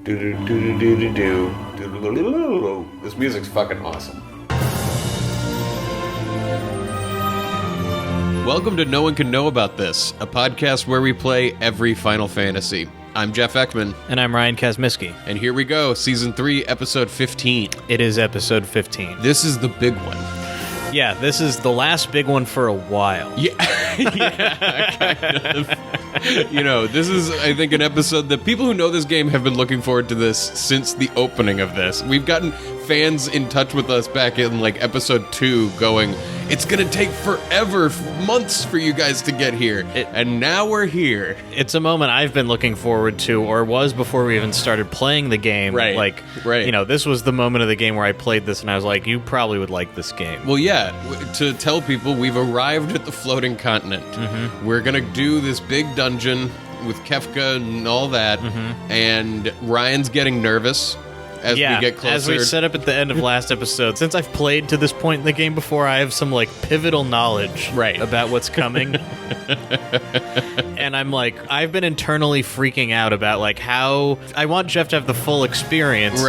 This music's fucking awesome. Welcome to No One Can Know About This, a podcast where we play every Final Fantasy. I'm Jeff Ekman. And I'm Ryan Kazmiski. And here we go, Season 3, Episode 15. It is Episode 15. This is the big one. Yeah, this is the last big one for a while. Yeah, yeah, kind of. You know, this is, I think, an episode that people who know this game have been looking forward to this since the opening of this. We've gotten fans in touch with us back in, like, Episode 2 going, it's gonna take forever, months for you guys to get here. And now we're here. It's a moment I've been looking forward to, or was before we even started playing the game. Right, like, right. You know, this was the moment of the game where I played this and I was like, you probably would like this game. Well, yeah, to tell people, we've arrived at the floating continent. Mm-hmm. We're gonna do this big dungeon with Kefka and all that, and Ryan's getting nervous as we get closer. As we set up at the end of last episode, since I've played to this point in the game before, I have some, like, pivotal knowledge about what's coming. And I'm like, I've been internally freaking out about, like, how I want Jeff to have the full experience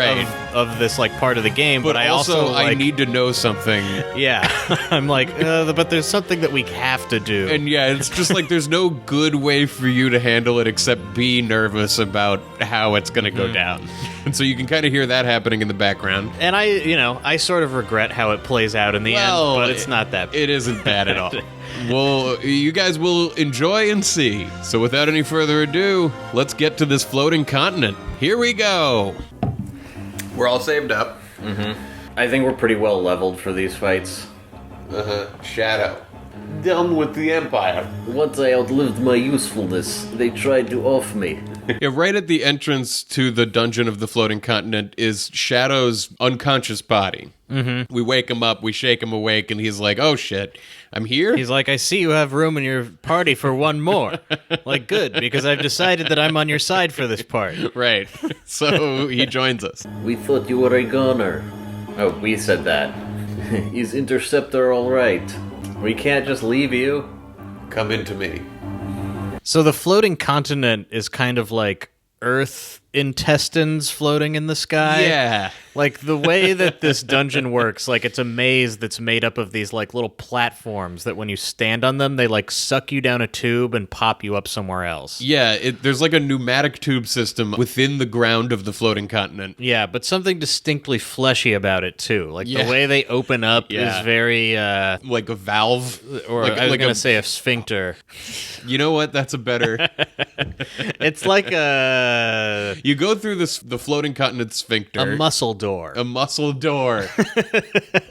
of this, like, part of the game, but I also I like, need to know something. Yeah. I'm like, but there's something that we have to do. And yeah, it's just like there's no good way for you to handle it except be nervous about how it's going to go down. And so you can kind of hear that happening in the background. And I sort of regret how it plays out in the end, but it's not that bad. It isn't bad at all. Well, you guys will enjoy and see. So without any further ado, let's get to this floating continent. Here we go. We're all saved up. I think we're pretty well leveled for these fights. Shadow. Done with the Empire. Once I outlived my usefulness, they tried to off me. Yeah, right at the entrance to the dungeon of the floating continent is Shadow's unconscious body. We wake him up, we shake him awake, and he's like, oh shit, I'm here? He's like, I see you have room in your party for one more. Like, good, because I've decided that I'm on your side for this part. Right. So he joins us. We thought you were a goner. Oh, we said that. Is Interceptor alright? We can't just leave you. Come into me. So the floating continent is kind of like Earth intestines floating in the sky. Yeah. Like, the way that this dungeon works, like, it's a maze that's made up of these, like, little platforms that when you stand on them, they, like, suck you down a tube and pop you up somewhere else. Yeah, there's like a pneumatic tube system within the ground of the floating continent. Yeah, but something distinctly fleshy about it, too. Like, the way they open up is very, like a valve. or like, I was like going to say a sphincter. You know what? That's a better... It's like a... You go through the floating continent sphincter. A muscle door. A muscle door.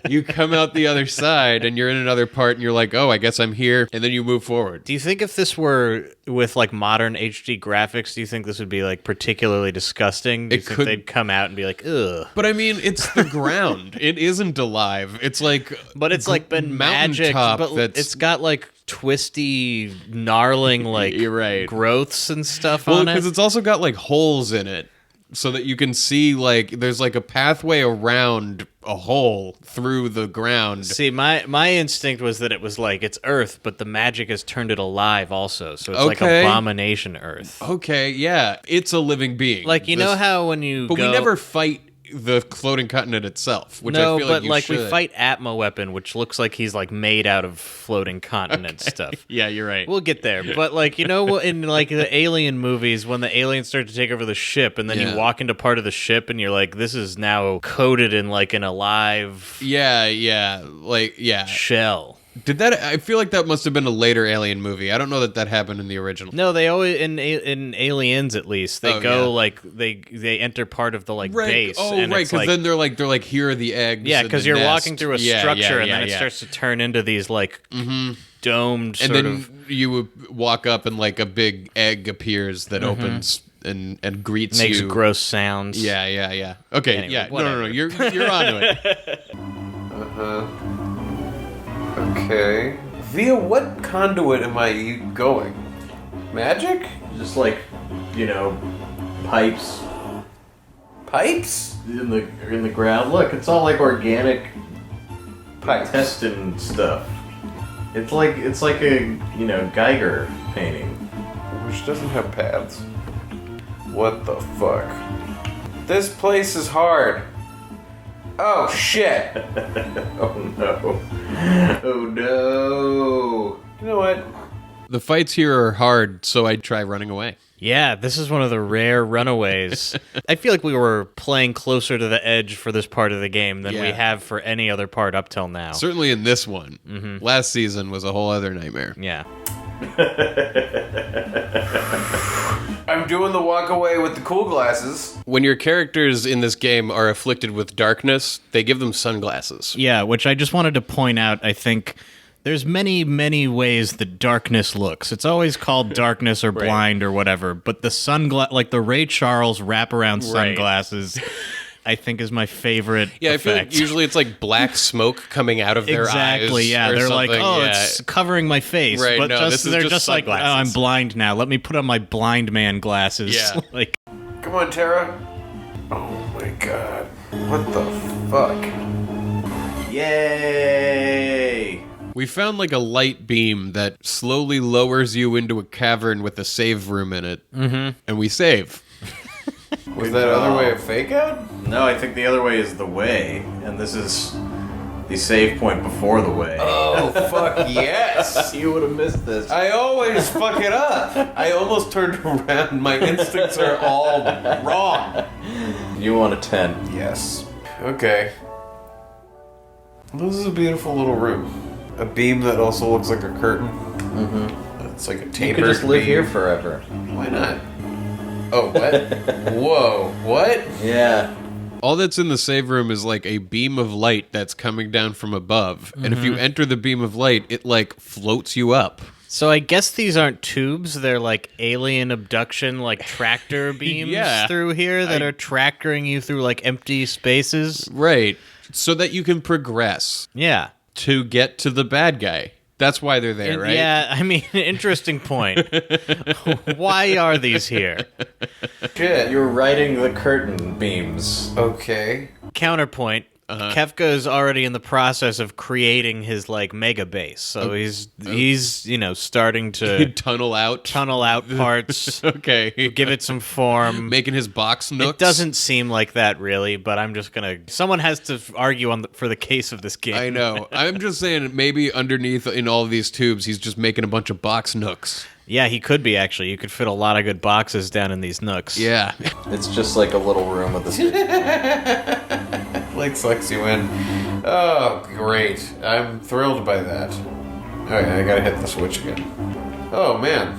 You come out the other side and you're in another part and you're like, oh, I guess I'm here. And then you move forward. Do you think if this were with, like, modern HD graphics, do you think this would be, like, particularly disgusting? Do you think they'd come out and be like, ugh? But I mean, it's the ground. It isn't alive. It's like... But it's, like, been magic. But it's got, like, twisty, gnarling, like, You're right. growths and stuff on it. Well, because it's also got, like, holes in it. So that you can see, like, there's, like, a pathway around a hole through the ground. See, my instinct was that it was, like, it's Earth, but the magic has turned it alive also. So it's like Abomination Earth. Okay, yeah. It's a living being. Like, you know how when you But we never fight the floating continent itself, which I feel like you should. We fight Atma Weapon, which looks like he's, like, made out of floating continent stuff. Yeah, you're right. We'll get there. But, like, you know, in, like, the Alien movies, when the aliens start to take over the ship, and then you walk into part of the ship, and you're like, this is now coated in, like, an alive... shell. Did that? I feel like that must have been a later Alien movie. I don't know that happened in the original. No, they always in Aliens, at least they like they enter part of the, like, base. Oh, and right, because then they're like here are the eggs. Yeah, because you're nest. walking through a structure, and then it starts to turn into these, like, domed and then you would walk up and, like, a big egg appears that opens and greets makes you. Makes gross sounds. Yeah. Okay, anyway, no, you're onto it. Okay. Via what conduit am I going? Magic? Just, like, you know, pipes. Pipes? In the ground. Look, it's all, like, organic Pipes. intestine stuff. It's like a, you know, Geiger painting. Which doesn't have paths. What the fuck? This place is hard. Oh, shit. Oh, no. Oh, no. You know what? The fights here are hard, so I try running away. Yeah, this is one of the rare runaways. I feel like we were playing closer to the edge for this part of the game than we have for any other part up till now. Certainly in this one. Mm-hmm. Last season was a whole other nightmare. Yeah. I'm doing the walk away with the cool glasses. When your characters in this game are afflicted with darkness, they give them sunglasses. Yeah, which I just wanted to point out, I think there's many, many ways that darkness looks. It's always called darkness or blind or whatever, but the like the Ray Charles wraparound sunglasses, I think is my favorite effect. I feel like usually it's like black smoke coming out of their eyes. Exactly, yeah. They're something. like, it's covering my face. Right, but no, they're just like, oh, I'm blind now. Let me put on my blind man glasses. Yeah. Like, come on, Tara. Oh my god. What the fuck? Yay! We found like a light beam that slowly lowers you into a cavern with a save room in it. Mm-hmm. And we save. Was that other way a fake out? No, I think the other way is the way, and this is the save point before the way. Oh, fuck yes! You would have missed this. I always fuck it up. I almost turned around. My instincts are all wrong. You want a 10. Yes. Okay. This is a beautiful little room. A beam that also looks like a curtain. Mm-hmm. It's like a tapered You could just live beam. here forever. Why not? Oh, what? Whoa, what? Yeah. All that's in the save room is like a beam of light that's coming down from above. And if you enter the beam of light, it like floats you up. so I guess these aren't tubes. They're like alien abduction, like tractor beams through here that are tractoring you through like empty spaces. Right. So that you can progress Yeah. to get to the bad guy. That's why they're there, right? Yeah, I mean, interesting point. Why are these here? Shit. You're riding the curtain beams. Okay. Counterpoint. Kefka is already in the process of creating his like mega base, so he's starting to tunnel out parts, Okay. give it some form. Making his box nooks. It doesn't seem like that really, but I'm just gonna. Someone has to argue for the case of this game. I know. I'm just saying maybe underneath in all of these tubes, he's just making a bunch of box nooks. Yeah, he could be actually. You could fit a lot of good boxes down in these nooks. Yeah. It's just like a little room with a Blake sucks you in. Oh, great. I'm thrilled by that. Alright, I gotta hit the switch again. Oh, man.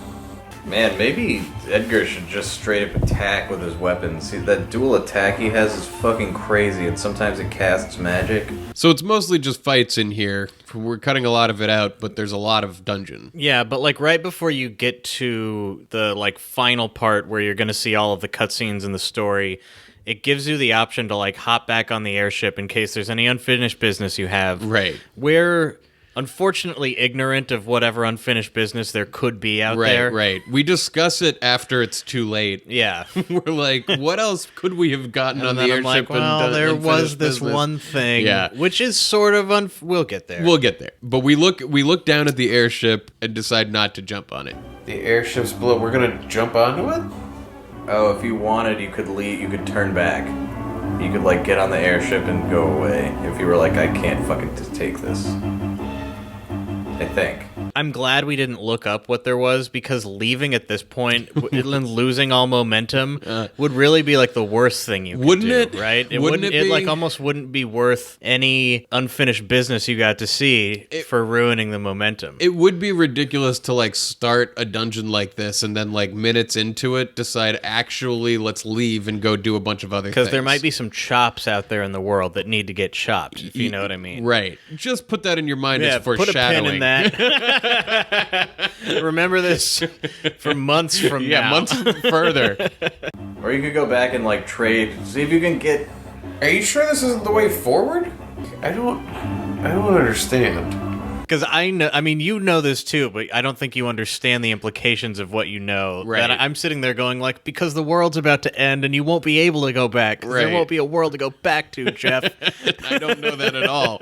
Man, maybe Edgar should just straight up attack with his weapons. See, that dual attack he has is fucking crazy, and sometimes it casts magic. So it's mostly just fights in here. We're cutting a lot of it out, but there's a lot of dungeon. Yeah, but like right before you get to the like final part where you're going to see all of the cutscenes in the story, it gives you the option to like hop back on the airship in case there's any unfinished business you have. Right. We're unfortunately ignorant of whatever unfinished business there could be out there. Right. We discuss it after it's too late. Yeah. We're like, what else could we have gotten on And the then I'm airship? like, well, there was unfinished this business? one thing, Yeah. which is sort of we'll get there. We'll get there. But we look down at the airship and decide not to jump on it. The airship's below. We're gonna jump onto it? Oh, if you wanted, you could leave. You could turn back. You could like get on the airship and go away. If you were like, I can't fucking take this. I think. I'm glad we didn't look up what there was because leaving at this point and losing all momentum would really be like the worst thing you could Wouldn't do, it? right? Wouldn't it it be? like almost wouldn't be worth any unfinished business you got to see for ruining the momentum. It would be ridiculous to like start a dungeon like this and then like minutes into it decide actually let's leave and go do a bunch of other things. Because there might be some chops out there in the world that need to get chopped, if you know what I mean. Right. Just put that in your mind Yeah, as put a foreshadowing. pin in that. Remember this for months from now. Yeah, months further. Or you could go back and like trade. See if you can get. Are you sure this isn't the way forward? I don't understand. Because I know, I mean, you know this too, but I don't think you understand the implications of what you know. Right. That I'm sitting there going like, because the world's about to end and you won't be able to go back. 'Cause Right. There won't be a world to go back to, Jeff. I don't know that at all.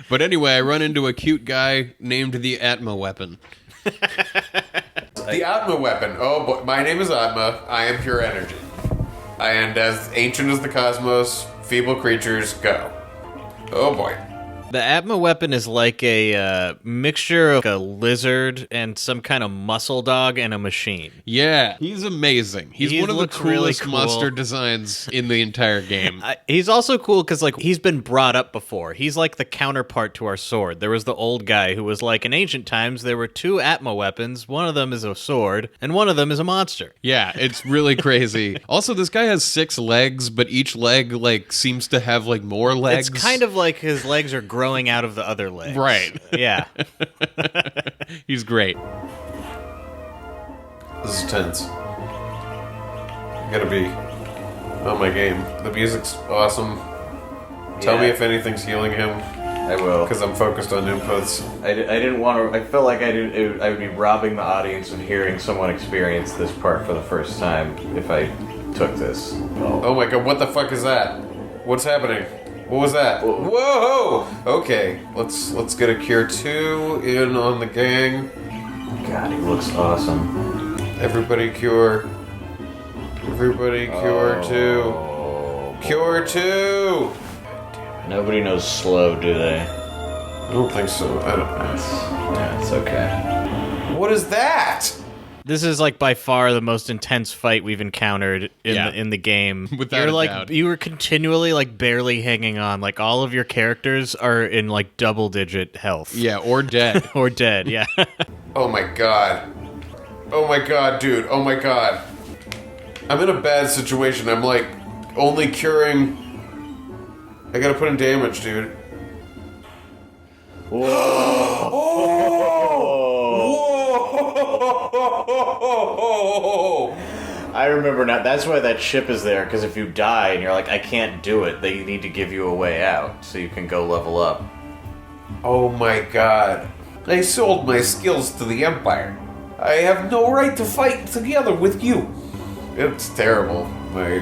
But anyway, I run into a cute guy named the Atma weapon. The Atma weapon. Oh boy, my name is Atma. I am pure energy. And as ancient as the cosmos, feeble creatures go. Oh boy. The Atma weapon is like a mixture of a lizard and some kind of muscle dog and a machine. Yeah, he's amazing. He's one of the looks really coolest cool. monster designs in the entire game. He's also cool because, like, he's been brought up before. He's like the counterpart to our sword. There was the old guy who was like, in ancient times, there were 2 Atma weapons. One of them is a sword, and one of them is a monster. Yeah, it's really crazy. Also, this guy has 6 legs, but each leg, like, seems to have, like, more legs. It's kind of like his legs are growing out of the other legs. Right. Yeah. He's great. This is tense. I gotta be on my game. The music's awesome. Tell me if anything's healing him, I will. because I'm focused on inputs. I didn't want to. I felt like I would be robbing the audience of hearing someone experience this part for the first time if I took this. Oh my god, what the fuck is that? What's happening? What was that? Whoa! Okay, let's get a cure 2 in on the gang. God, he looks awesome. Everybody cure. Everybody cure 2. Cure 2! Nobody knows slow, do they? I don't think so. I don't know. Yeah, it's okay. What is that? This is like by far the most intense fight we've encountered in the game. Without You're a like doubt. you were continually like barely hanging on. Like all of your characters are in like double-digit health. Yeah, or dead. Or dead, yeah. Oh my god. Oh my god, dude. Oh my god. I'm in a bad situation. I'm like only curing. I gotta put in damage, dude. Whoa! I remember now. That's why that ship is there, because if you die and you're like, I can't do it, they need to give you a way out so you can go level up. Oh my god. I sold my skills to the Empire. I have no right to fight together with you. It's terrible. My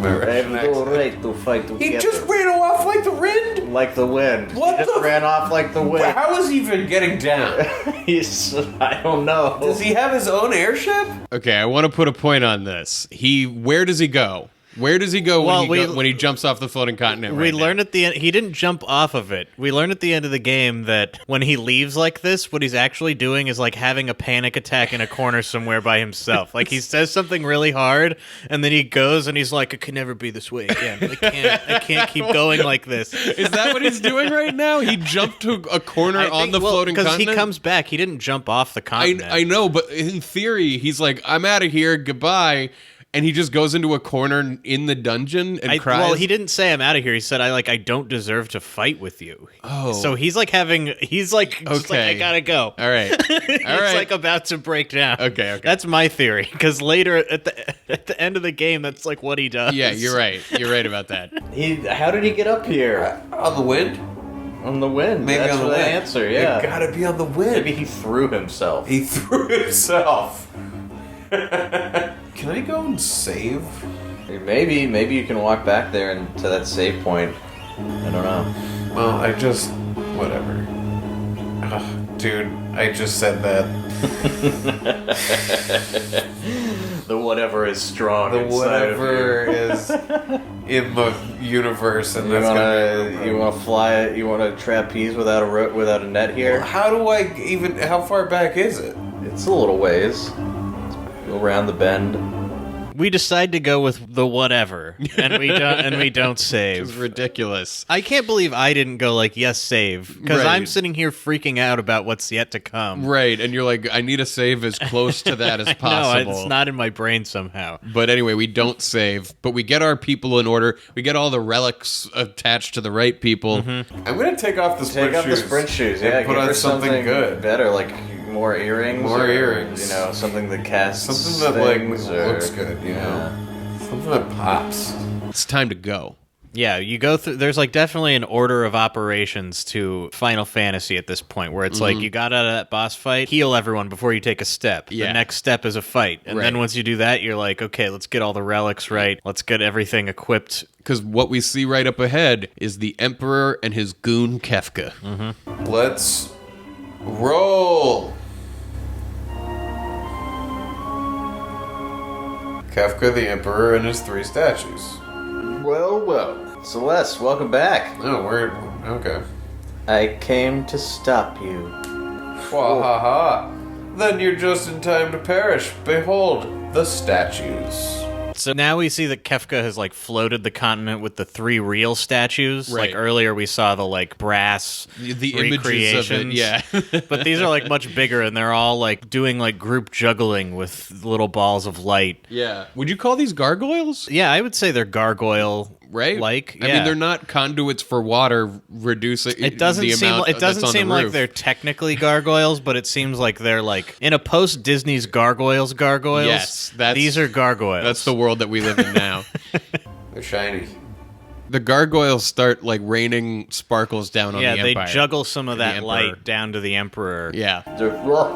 Russian accent. right to fight He just ran off like the wind? like the wind. What He just the- ran off like the wind. How is he even getting down? I don't know. Does he have his own airship? Okay, I want to put a point on this. Where does he go? Where does he go, Well, when he jumps off the floating continent? We right now? learn at the end, he didn't jump off of it. We learn at the end of the game that when he leaves like this, what he's actually doing is like having a panic attack in a corner somewhere by himself. Like he says something really hard, and then he goes and he's like, "It can never be this way again. I can't keep going like this." Is that what he's doing right now? He jumped to a corner on the floating because continent? he comes back. He didn't jump off the continent. I know, but in theory, he's like, I'm out of here, goodbye. And he just goes into a corner in the dungeon and cries. Well, he didn't say I'm out of here. He said I don't deserve to fight with you. Oh. So he's like just like I gotta go. All right. All He's right. like about to break down. Okay. That's my theory. Because later at the end of the game, that's like what he does. Yeah, you're right. You're right about that. How did he get up here? On the wind? On the wind. Maybe That's on the the wind. answer, yeah. It gotta be on the wind. Maybe he threw himself. He threw himself. Can I go and save? Maybe you can walk back there and to that save point. I don't know. Well, whatever. Ugh, dude, I just said that. The whatever is strong The inside whatever of you. is in the universe, and You that's wanna gonna be you wanna fly? You wanna trapeze without a net here? How do I even? How far back is it? It's a little ways. Go around the bend. We decide to go with the whatever, and we don't save. It's ridiculous. I can't believe I didn't go like yes save because Right. I'm sitting here freaking out about what's yet to come. Right, and you're like, I need to save as close to that as No, possible. it's not in my brain somehow. But anyway, we don't save, but we get our people in order. We get all the relics attached to the right people. Mm-hmm. I'm gonna take off the sprint Take off shoes. the sprint shoes. and Yeah, put give on her something good. better, like more earrings. More or, earrings. You know, something that casts Something that things, or, looks good. You know, something that pops. It's time to go. Yeah, you go through. There's like definitely an order of operations to Final Fantasy at this point, where it's like you got out of that boss fight, heal everyone before you take a step. Yeah. The next step is a fight, and then Right. once you do that, you're like, okay, let's get all the relics right. Let's get everything equipped. Because what we see right up ahead is the Emperor and his goon Kefka. Let's roll. Kefka, the Emperor, and his 3 statues. Well, well. Celeste, welcome back. Oh, we're... okay. I came to stop you. Wahaha. Then you're just in time to perish. Behold, the statues. So now we see that Kefka has, like, floated the continent with the 3 real statues. Right. Like, earlier we saw the, like, brass The images of it, yeah. But these are, like, much bigger, and they're all, like, doing, like, group juggling with little balls of light. Yeah. Would you call these gargoyles? Yeah, I would say they're gargoyle. Right? Like, I yeah. mean, they're not conduits for water, reducing It doesn't the seem. amount It doesn't that's on seem the like roof. they're technically gargoyles, but it seems like they're like in a post Disney's gargoyles. Yes, these are gargoyles. That's the world that we live in now. They're shiny. The gargoyles start like raining sparkles down on the they Empire. juggle some of The that Emperor. light down to the Emperor. Yeah. They're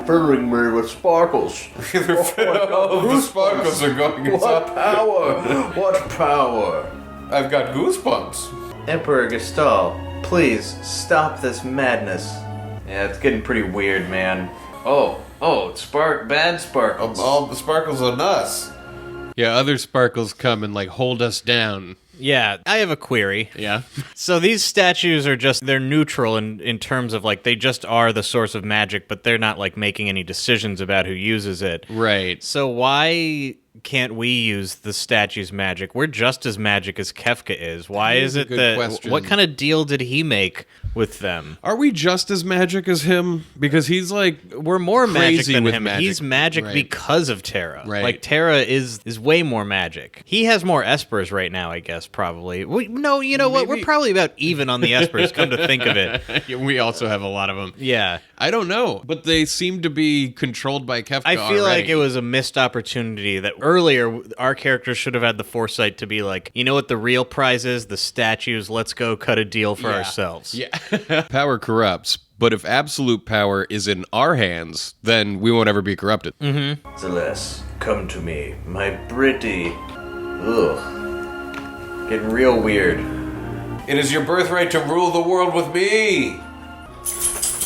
filling me with sparkles. All of the sparkles are going inside. What power? What power? I've got goosebumps. Emperor Gestal, please stop this madness. Yeah, it's getting pretty weird, man. Oh, bad sparkles. All the sparkles on us. Yeah, other sparkles come and like hold us down. Yeah, I have a query. Yeah. So these statues are they're neutral in terms of like they just are the source of magic, but they're not like making any decisions about who uses it. Right. So why can't we use the statue's magic? We're just as magic as Kefka is. Why That is is a it good that... question. What kind of deal did he make with them? Are we just as magic as him? Because he's like We're more magic crazy than with him. magic. He's magic Right. because of Terra. Right. Like, Terra is way more magic. He has more espers right now, I guess, probably. No, you know what? Maybe- We're probably about even on the espers, come to think of it. we also have a lot of them. Yeah. I don't know, but they seem to be controlled by Kefka I feel like already. it was a missed opportunity that earlier our characters should have had the foresight to be like, you know what the real prize is? The statues. Let's go cut a deal for ourselves. Yeah. Power corrupts, but if absolute power is in our hands, then we won't ever be corrupted. Celeste, come to me, my pretty. Ugh. Getting real weird. It is your birthright to rule the world with me.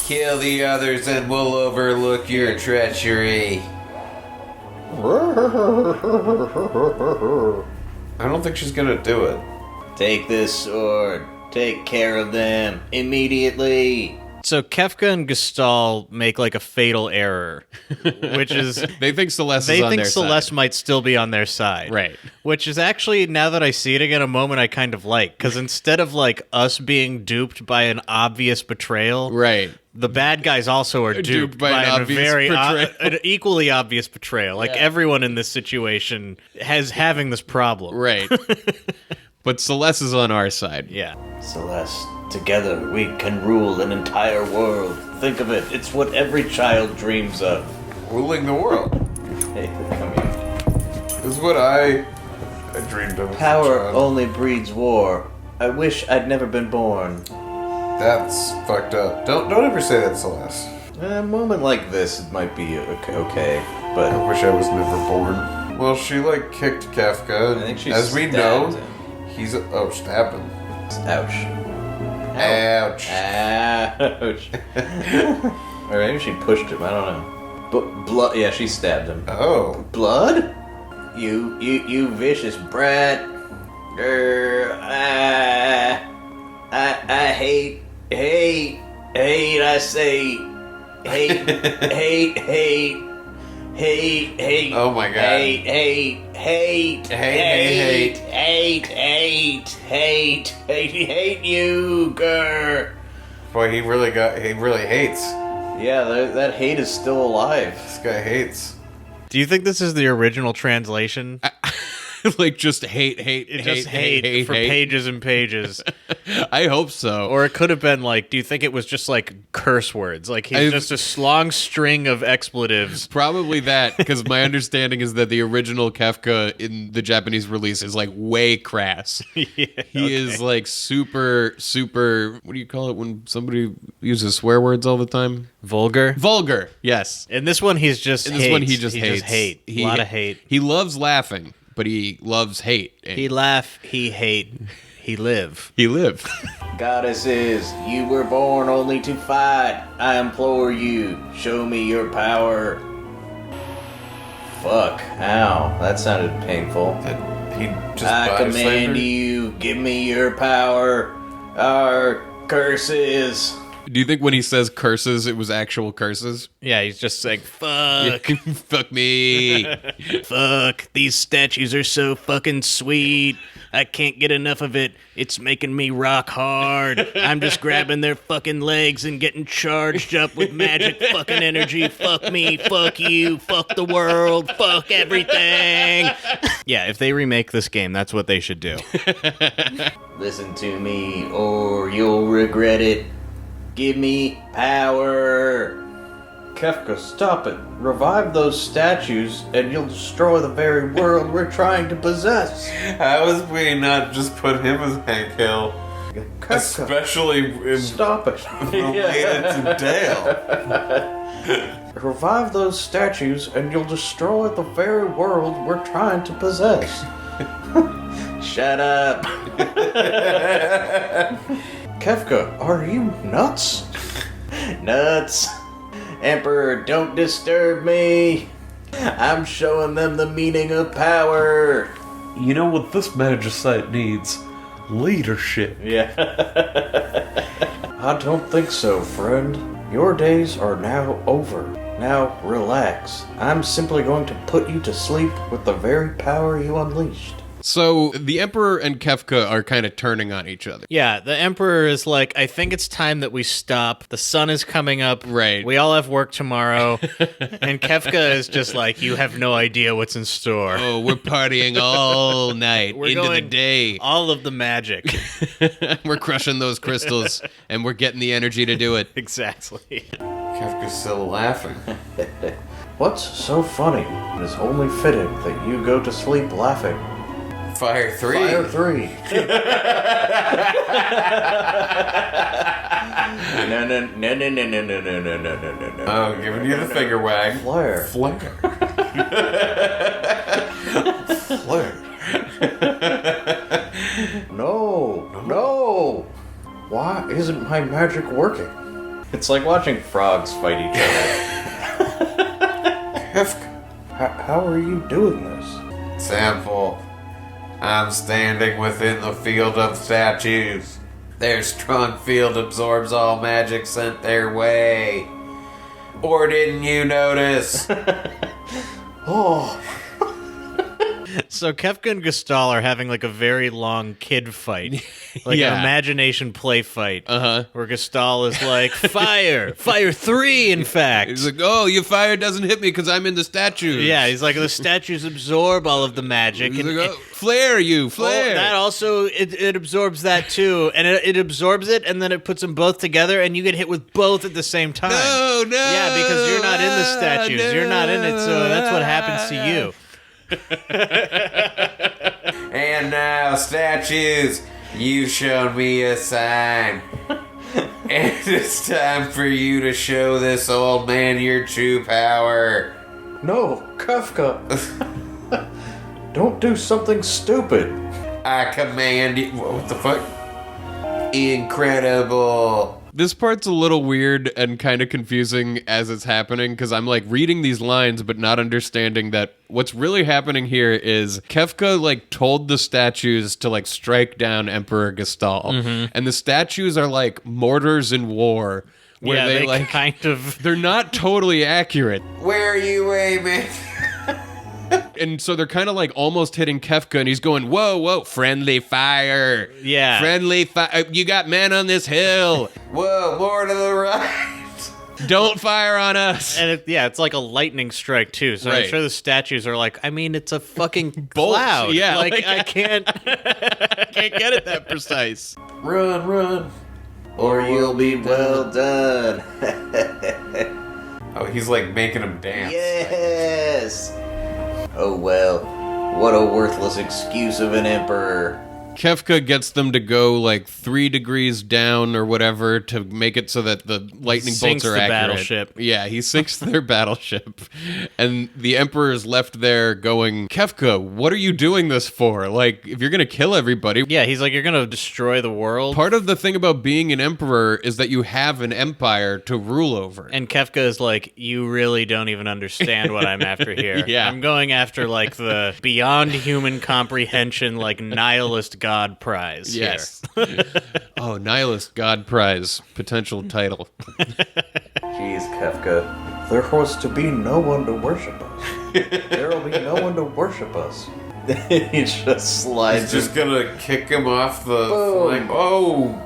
Kill the others and we'll overlook your treachery. I don't think she's gonna do it. Take this sword. Take care of them immediately. So Kefka and Gestal make like a fatal error, which is They think Celeste they is on think their Celeste side. might still be on their side. Right. Which is actually, now that I see it again, a moment I kind of like. Because instead of like us being duped by an obvious betrayal, Right. the bad guys also are duped by an a obvious very betrayal. an equally obvious betrayal. Like Yeah. everyone in this situation has having this problem. Right. But Celeste is on our side. Yeah. Celeste, together we can rule an entire world. Think of it, it's what every child dreams of. Ruling the world. Hey, come here. This is what I dreamed of. as a Power child. only breeds war. I wish I'd never been born. That's fucked up. Don't ever say that, Celeste. A moment like this, it might be okay, I but wish I was never born. Well, she like kicked Kefka. I think she as we stabbed know, him. he's stabbed him. Ouch. Ouch. Ouch. Or maybe she pushed him, I don't know. But blood, yeah, she stabbed him. Oh. Blood? You vicious brat. I hate, I say, hate. Oh my God. Hate you, grr. Boy, he really hates. Yeah, that hate is still alive. This guy hates. Do you think this is the original translation? Like just hate, Just hate for pages and pages. I hope so. Or it could have been like, do you think it was just like curse words? Like he's just a long string of expletives. Probably that, because my understanding is that the original Kefka in the Japanese release is like way crass. He is like super, what do you call it when somebody uses swear words all the time? Vulgar. Vulgar, yes. In this one, he's just In this one, he just hates. hate. A lot of hate. He loves laughing, but he loves hate. He laugh, he hate, he live. He live. Goddesses, you were born only to fight. I implore you, show me your power. fuck. Ow. That sounded painful. He just I body command slammed her? you, give me your power. Our curses. Do you think when he says curses, it was actual curses? Yeah, he's just saying, fuck. Fuck me. Fuck, these statues are so fucking sweet. I can't get enough of it. It's making me rock hard. I'm just grabbing their fucking legs and getting charged up with magic fucking energy. Fuck me, fuck you, fuck the world, fuck everything. Yeah, if they remake this game, that's what they should do. Listen to me, or you'll regret it. Give me power. Kefka, stop it. Revive those statues, and you'll destroy the very world we're trying to possess. How is we not just put him as Hank Hill? Kefka, Especially stop it. related to Dale. Revive those statues, and you'll destroy the very world we're trying to possess. Shut up. Kefka, are you nuts? Nuts. Emperor, don't disturb me. I'm showing them the meaning of power. You know what this magicite needs? Leadership. Yeah. I don't think so, friend. Your days are now over. Now relax. I'm simply going to put you to sleep with the very power you unleashed. So the Emperor and Kefka are kind of turning on each other. Yeah, the Emperor is like, I think it's time that we stop. The sun is coming up. Right. We all have work tomorrow. And Kefka is just like, you have no idea what's in store. Oh, we're partying all night We're into the going day. All of the magic. We're crushing those crystals, and we're getting the energy to do it. Exactly. Kefka's still laughing. What's so funny? It is only fitting that you go to sleep laughing. Fire 3. Fire 3. No. Oh, giving you the finger wag. Flare. Flare. Flare. No. Why isn't my magic working? It's like watching frogs fight each other. Kefka. How are you doing this? Simple. I'm standing within the field of statues. Their strong field absorbs all magic sent their way. Or didn't you notice? Oh, So Kefka and Gestalt are having like a very long kid fight. Like Yeah. an imagination play fight. Uh-huh. Where Gestalt is like, fire! Fire 3, in fact! He's like, oh, your fire doesn't hit me because I'm in the statues. Yeah, he's like, the statues absorb all of the magic. He's And, like, oh, flare you, flare. oh, that also, it absorbs that too. And it absorbs it, and then it puts them both together, and you get hit with both at the same time. No. Yeah, because you're not in the statues. No. You're not in it, so that's what happens to you. And now, statues, you've shown me a sign. And it's time for you to show this old man your true power. no, Kefka. Don't do something stupid. I command you. What the fuck? Incredible. This part's a little weird and kind of confusing as it's happening because I'm like reading these lines but not understanding that what's really happening here is Kefka like told the statues to like strike down Emperor Gestalt, and the statues are like mortars in war where Yeah, they like kind of... they're not totally accurate. Where are you aiming? And so they're kind of like almost hitting Kefka, and he's going, whoa, whoa, friendly fire. Yeah. Friendly fire. You got men on this hill. Whoa, more to the right. Don't fire on us. And it's like a lightning strike too. So Right. I'm sure the statues are like, I mean, it's a fucking Bolts, cloud. yeah, like, like- I can't. Can't get it that precise. Run. Or you'll be well done. Oh, he's like making him dance. Yes. Oh well, what a worthless excuse of an emperor. Kefka gets them to go like 3 degrees down or whatever to make it so that the lightning Sinks bolts are the accurate. battleship. Yeah, he sinks their battleship. And the Emperor is left there going, Kefka, what are you doing this for? Like, if you're going to kill everybody. Yeah, he's like, you're going to destroy the world. Part of the thing about being an emperor is that you have an empire to rule over. And Kefka is like, you really don't even understand what I'm after here. Yeah. I'm going after like the beyond human comprehension, like nihilist god prize. here. Yes. Oh, nihilist god prize potential title. Jeez, Kefka. There was to be no one to worship us. There will be no one to worship us. He just slides. He's just gonna kick him off the Boom. flying. Oh!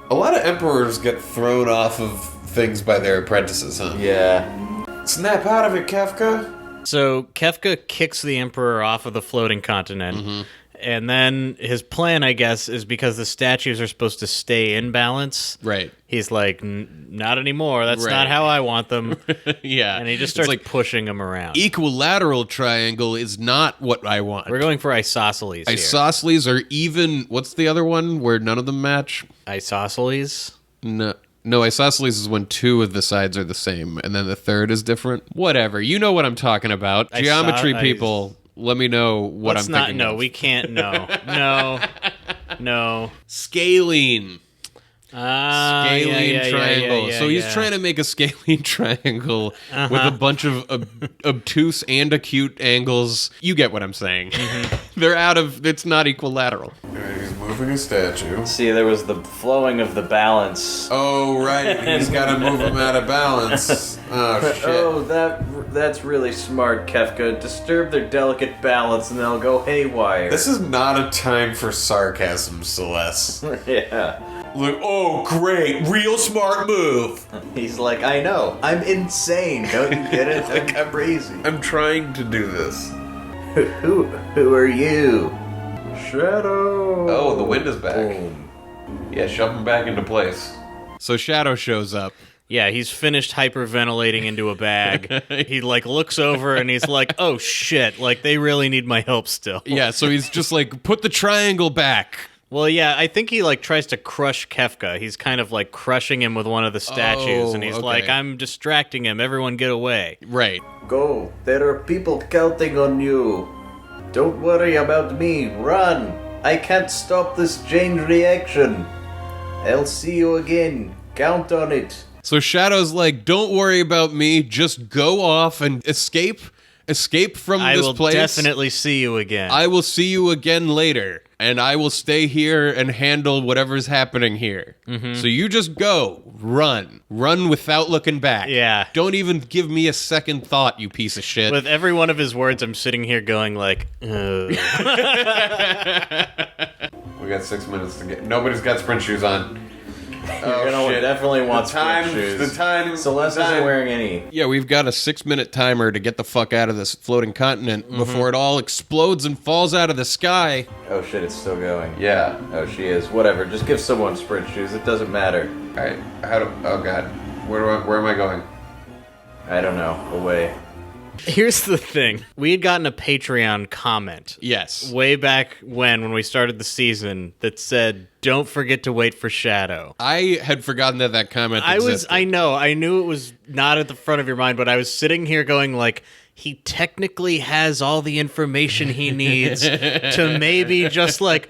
A lot of emperors get thrown off of things by their apprentices, huh? Yeah. Snap out of it, Kefka! So Kefka kicks the Emperor off of the floating continent. And then his plan, I guess, is because the statues are supposed to stay in balance. Right. He's like, not anymore. That's Right. not how I want them. Yeah. And he just It's starts like, pushing them around. equilateral triangle is not what I want. We're going for isosceles here. Isosceles are even. What's the other one where none of them match? Isosceles? No, isosceles is when 2 of the sides are the same, and then the third is different. Whatever. You know what I'm talking about. Geometry people, let me know what Let's I'm not. thinking No, of. we can't. No. Scalene. Scalene Triangle. So he's trying to make a scalene triangle with a bunch of obtuse and acute angles. You get what I'm saying. They're out of. It's not equilateral. Alright, he's moving a statue. See, there was the flowing of the balance. Oh, right, he's gotta move him out of balance. Oh, shit. Oh, that's really smart, Kefka. Disturb their delicate balance and they'll go haywire. This is not a time for sarcasm, Celeste. Yeah. Like, oh, great, real smart move. He's like, I know. I'm insane. Don't you get it? Like, I'm crazy. I'm trying to do this. Who are you? Shadow. Oh, the wind is back. Boom. Yeah, shove him back into place. So Shadow shows up. Yeah, he's finished hyperventilating into a bag. He like looks over and he's like, "Oh shit! Like they really need my help still." Yeah, so he's just like, put the triangle back. Well, yeah, I think he like tries to crush Kefka. He's kind of like crushing him with one of the statues, and he's okay. like, "I'm distracting him. Everyone, get away!" Right. Go. There are people counting on you. Don't worry about me. Run. I can't stop this chain reaction. I'll see you again. Count on it. So Shadow's like, don't worry about me. Just go off and escape. Escape from I this will place. definitely see you again. I will see you again later. And I will stay here and handle whatever's happening here. So you just go. Run. Run without looking back. Yeah. Don't even give me a second thought, you piece of shit. With every one of his words, I'm sitting here going like, "Ugh." We got 6 minutes to get. Nobody's got sprint shoes on. You're gonna definitely want time. sprint shoes. The time. Celeste the time. isn't wearing any. Yeah, we've got a 6-minute timer to get the fuck out of this floating continent before it all explodes and falls out of the sky. Oh shit, it's still going. Yeah. Oh, she is. Whatever. Just give someone sprint shoes. It doesn't matter. All right. Oh god. Where am I going? I don't know. Away. Here's the thing. We had gotten a Patreon comment Yes. way back when we started the season that said, "Don't forget to wait for Shadow." I had forgotten that comment existed. I knew it was not at the front of your mind, but I was sitting here going like, he technically has all the information he needs to maybe just like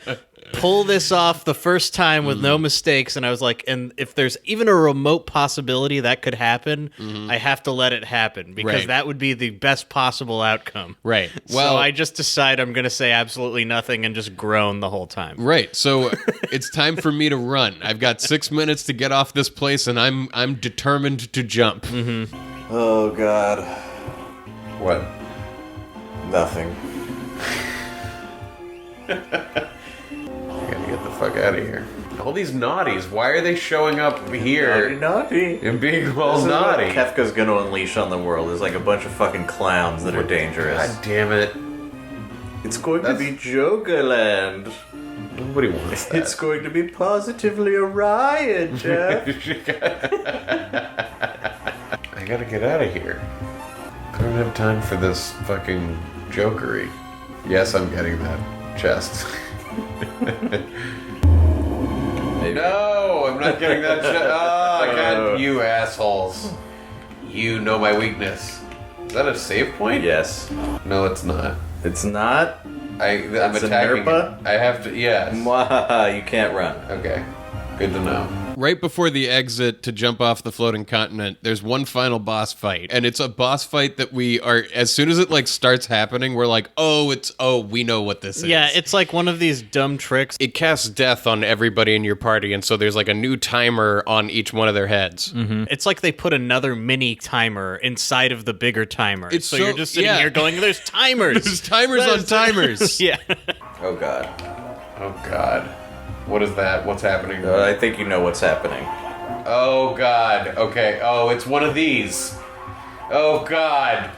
pull this off the first time with no mistakes. And I was like, and if there's even a remote possibility that could happen, I have to let it happen because Right. that would be the best possible outcome. Right. So Well, I just decide I'm going to say absolutely nothing and just groan the whole time. right. So it's time for me to run. I've got 6 minutes to get off this place, and I'm determined to jump. Oh god. What? Nothing. I gotta get the fuck out of here. All these naughties. Why are they showing up here Naughty. and being all This is naughty? what Kefka's gonna unleash on the world. Is like a bunch of fucking clowns that are dangerous. God damn it! It's going to be Jokerland. Nobody wants that. It's going to be positively a riot, Jeff. I gotta get out of here. I don't have time for this fucking jokery. Yes, I'm getting that. chest. No, I'm not getting that chest. Oh, God, you assholes. You know my weakness. Is that a save point? Yes. No, it's not. It's not? I'm It's a attacking. Nerpa? I have to, yes. Mwah, you can't run. Okay, good to know. Right before the exit to jump off the floating continent, there's one final boss fight. And it's a boss fight that we are, as soon as it like starts happening, we're like, we know what this is. Yeah, it's like one of these dumb tricks. It casts death on everybody in your party, and so there's like a new timer on each one of their heads. Mm-hmm. It's like they put another mini timer inside of the bigger timer. It's so so- you're just sitting yeah. here going, there's timers. There's timers on timers. Yeah. Oh, God. Oh, God. What is that? What's happening? I think you know what's happening. Oh, God. Okay. Oh, it's one of these. Oh, God.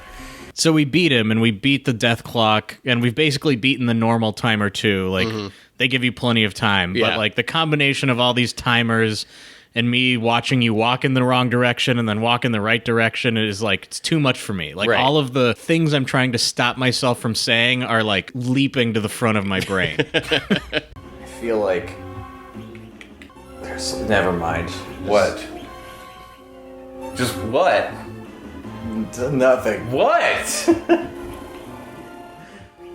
So we beat him, and we beat the death clock, and we've basically beaten the normal timer, too. Like, they give you plenty of time. Yeah. But, like, the combination of all these timers and me watching you walk in the wrong direction and then walk in the right direction is, like, it's too much for me. Like, Right. all of the things I'm trying to stop myself from saying are, like, leaping to the front of my brain. I feel like... Never mind. What? Just what? Nothing. What?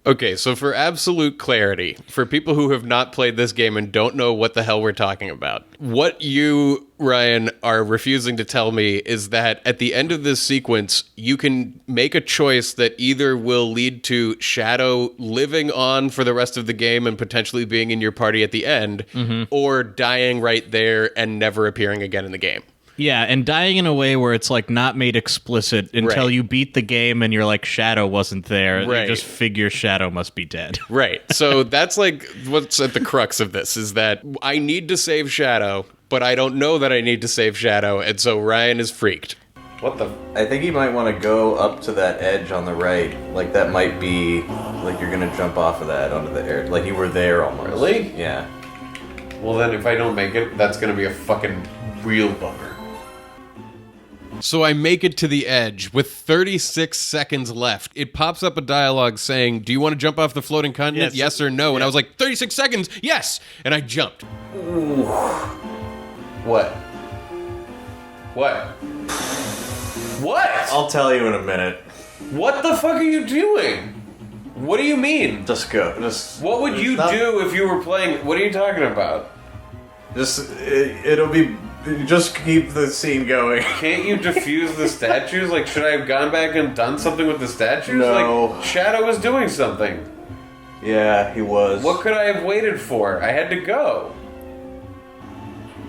Okay, so for absolute clarity, for people who have not played this game and don't know what the hell we're talking about, what you, Ryan, are refusing to tell me is that at the end of this sequence, you can make a choice that either will lead to Shadow living on for the rest of the game and potentially being in your party at the end, or dying right there and never appearing again in the game. Yeah, and dying in a way where it's like not made explicit until Right. you beat the game and you're like, Shadow wasn't there. Right. You just figure Shadow must be dead. Right. So that's like what's at the crux of this is that I need to save Shadow, but I don't know that I need to save Shadow, and so Ryan is freaked. What the? I think you might want to go up to that edge on the right. Like, that might be... Like, you're gonna jump off of that onto the air. Like, you were there almost. Really? Yeah. Well, then if I don't make it, that's gonna be a fucking real bummer. So I make it to the edge with 36 seconds left. It pops up a dialogue saying, "Do you want to jump off the floating continent? Yes. Yes or no?" And I was like, 36 seconds, yes! And I jumped. What? What? What? I'll tell you in a minute. What the fuck are you doing? What do you mean? Just go. Just... What would you do if you were playing? What are you talking about? Just... It'll be... Just keep the scene going. Can't you defuse the statues? Like, should I have gone back and done something with the statues? No. Like, Shadow was doing something. Yeah, he was. What could I have waited for? I had to go.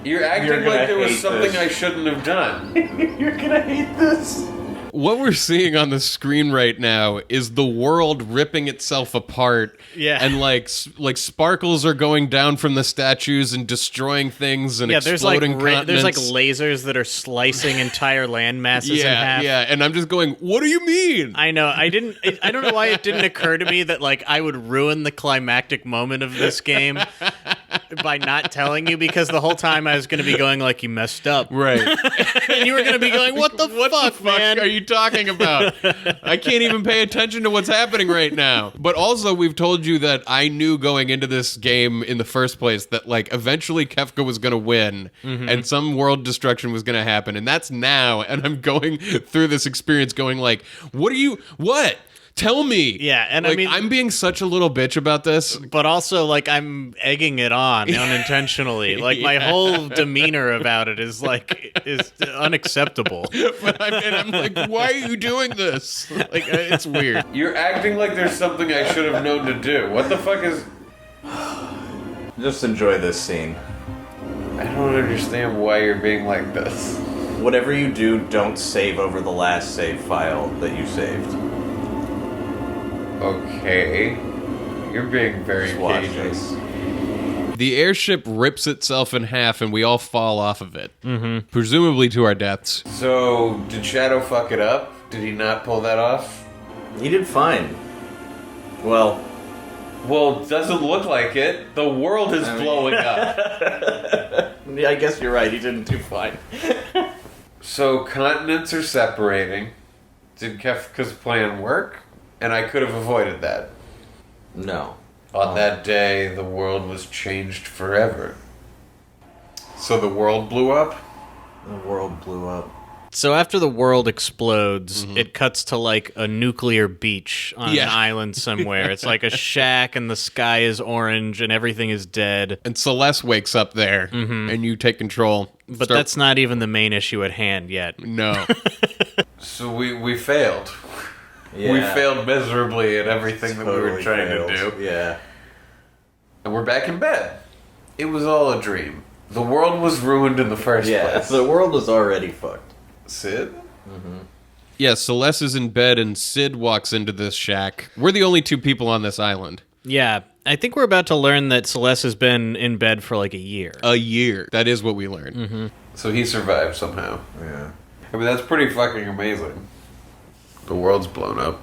You're acting You're gonna like there was hate something this. I shouldn't have done. You're gonna hate this. What we're seeing on the screen right now is the world ripping itself apart. Yeah. And like sparkles are going down from the statues and destroying things and Yeah, there's like exploding there's like continents. lasers that are slicing entire land masses in half. Yeah, and I'm just going, what do you mean? I know. I don't know why it didn't occur to me that like I would ruin the climactic moment of this game by not telling you, because the whole time I was going to be going like, you messed up, Right. and you were going to be going, what the fuck, man? Are you talking about? I can't even pay attention to what's happening right now. But also, we've told you that I knew going into this game in the first place that like eventually Kefka was going to win and some world destruction was going to happen, and that's now. And I'm going through this experience going like, what? Tell me. Yeah, and I like, mean- I'm being such a little bitch about this. But also, like, I'm egging it on unintentionally. Like, my whole demeanor about it is unacceptable. But I'm like, why are you doing this? Like, it's weird. You're acting like there's something I should have known to do. What the fuck is... Just enjoy this scene. I don't understand why you're being like this. Whatever you do, don't save over the last save file that you saved. Okay. You're being very Just watch cagey. this. The airship rips itself in half and we all fall off of it. Mm-hmm. Presumably to our deaths. So, did Shadow fuck it up? Did he not pull that off? He did fine. Well, Doesn't look like it. The world is blowing up. yeah, I guess you're right. He didn't do fine. So, continents are separating. Did Kefka's plan work? And I could have avoided that. No. On that day, the world was changed forever. So the world blew up? The world blew up. So after the world explodes, it cuts to like a nuclear beach on an island somewhere. It's like a shack and the sky is orange and everything is dead. And Celeste wakes up there and you take control. But that's not even the main issue at hand yet. No. So we failed. Yeah. We failed miserably at everything that we were trying to do. Yeah. And we're back in bed. It was all a dream. The world was ruined in the first place. The world was already fucked. Sid? Yeah, Celeste is in bed and Sid walks into this shack. We're the only two people on this island. Yeah, I think we're about to learn that Celeste has been in bed for like a year. A year. That is what we learned. So he survived somehow. Yeah. I mean, that's pretty fucking amazing. The world's blown up.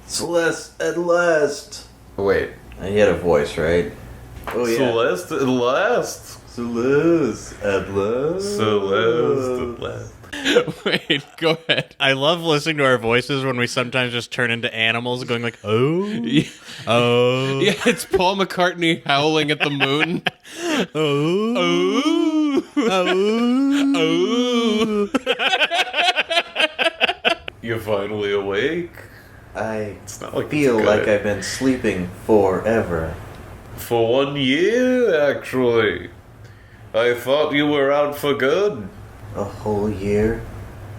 Celeste at last. Oh, wait. He had a voice, right? Oh, yeah. Celeste at last. Celeste at last. Celeste at last. Wait, go ahead. I love listening to our voices when we sometimes just turn into animals going like, oh, oh, Yeah, it's Paul McCartney howling at the moon. oh, Oh. You're finally awake? I not like feel it's like good. I've been sleeping forever. For 1 year, actually. I thought you were out for good. A whole year?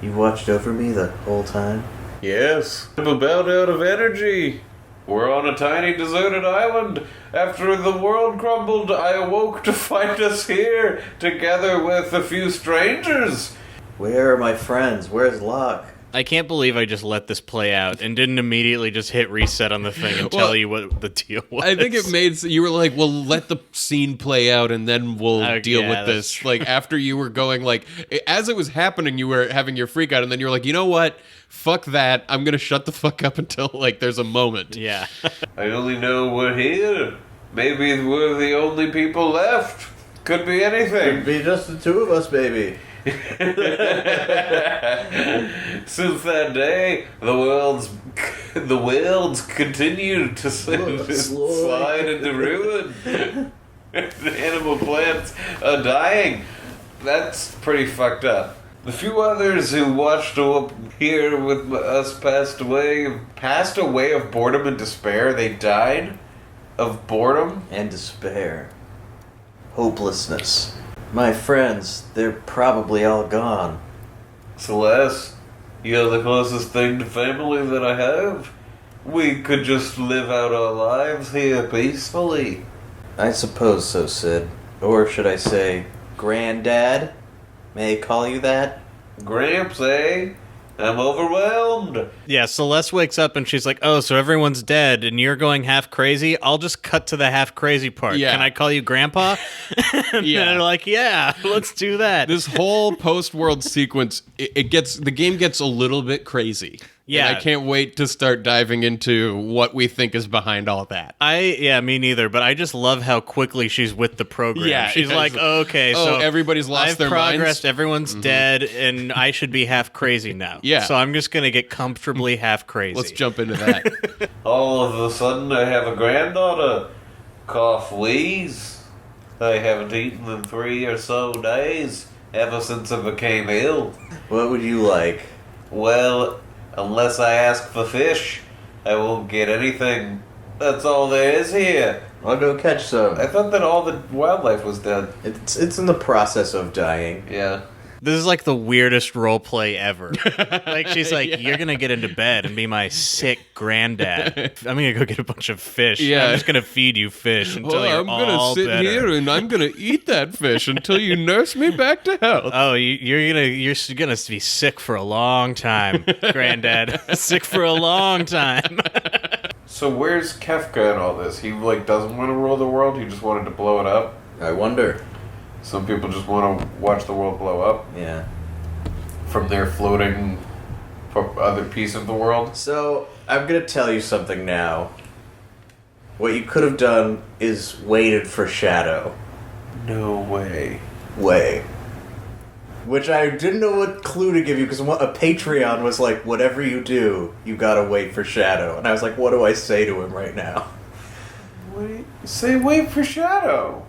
You watched over me the whole time? Yes. I'm about out of energy. We're on a tiny deserted island. After the world crumbled, I awoke to find us here, together with a few strangers. Where are my friends? Where's Locke? I can't believe I just let this play out and didn't immediately just hit reset on the thing and tell you what the deal was. I think it made you were like, well, let the scene play out and then we'll deal with this. true. Like after you were going, like as it was happening, you were having your freak out, and then you were like, you know what? Fuck that. I'm gonna shut the fuck up until like there's a moment. Yeah. I only know we're here. Maybe we're the only people left. Could be anything. It'd be just the two of us, baby. Since that day, the world's continued to slide into ruin. The animal plants are dying. That's pretty fucked up. The few others who watched up here with us passed away of boredom and despair. They died of boredom And despair. Hopelessness. My friends, they're probably all gone. Celeste, you're the closest thing to family that I have. We could just live out our lives here peacefully. I suppose so, Sid. Or should I say, Granddad? May I call you that? Gramps, eh? I'm overwhelmed. Yeah, Celeste wakes up and she's like, oh, so everyone's dead and you're going half crazy? I'll just cut to the half crazy part. Yeah. Can I call you Grandpa? And they're like, yeah, let's do that. This whole post-world sequence, the game gets a little bit crazy. Yeah. And I can't wait to start diving into what we think is behind all that. Me neither, but I just love how quickly she's with the program. Yeah, She's yeah, like, okay, oh, so everybody's lost I've their progressed, minds. everyone's dead, and I should be half crazy now. Yeah. So I'm just going to get comfortably half crazy. Let's jump into that. All of a sudden, I have a granddaughter. Cough, wheeze. I haven't eaten in 3 or so days, ever since I became ill. What would you like? Well, unless I ask for fish, I won't get anything. That's all there is here. I'll go catch some. I thought that all the wildlife was dead. It's in the process of dying. Yeah. This is like the weirdest role play ever. Like she's like, you're gonna get into bed and be my sick granddad. I'm gonna go get a bunch of fish. Yeah. I'm just gonna feed you fish until you're I'm gonna all sit better. here and I'm gonna eat that fish until you nurse me back to health. Oh, you're gonna be sick for a long time, granddad. Sick for a long time. So where's Kefka in all this? He doesn't want to rule the world. He just wanted to blow it up. I wonder. Some people just want to watch the world blow up Yeah. from their floating other piece of the world. So, I'm gonna tell you something now. What you could have done is waited for Shadow. No way. Which I didn't know what clue to give you, because a Patreon was like, whatever you do, you gotta wait for Shadow. And I was like, what do I say to him right now? Say wait for Shadow.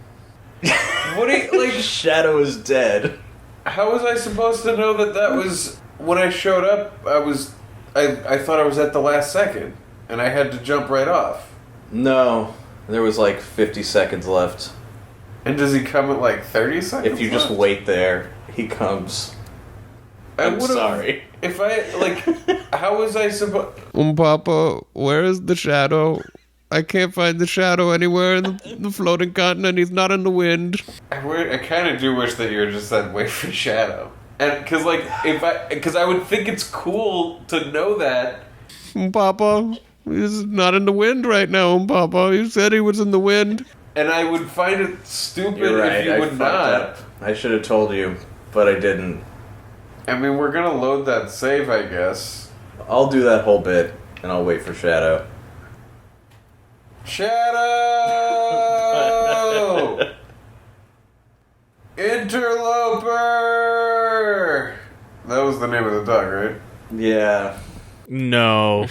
What do you, like... Shadow is dead. How was I supposed to know that was... When I showed up, I thought I was at the last second. And I had to jump right off. No. There was like 50 seconds left. And does he come at like 30 seconds If you just wait there, he comes. I'm sorry. If I, like... How was I supposed... Papa, where is the Shadow? I can't find the Shadow anywhere in the floating continent. He's not in the wind. I kind of do wish that you just said wait for Shadow. And, cause like, because I would think it's cool to know that. Papa, he's not in the wind right now, Papa. You said he was in the wind. And I would find it stupid if you would not. Up. I should have told you, but I didn't. I mean, we're gonna load that save, I guess. I'll do that whole bit, and I'll wait for Shadow. Shadow! Interloper! That was the name of the dog, right? Yeah. No.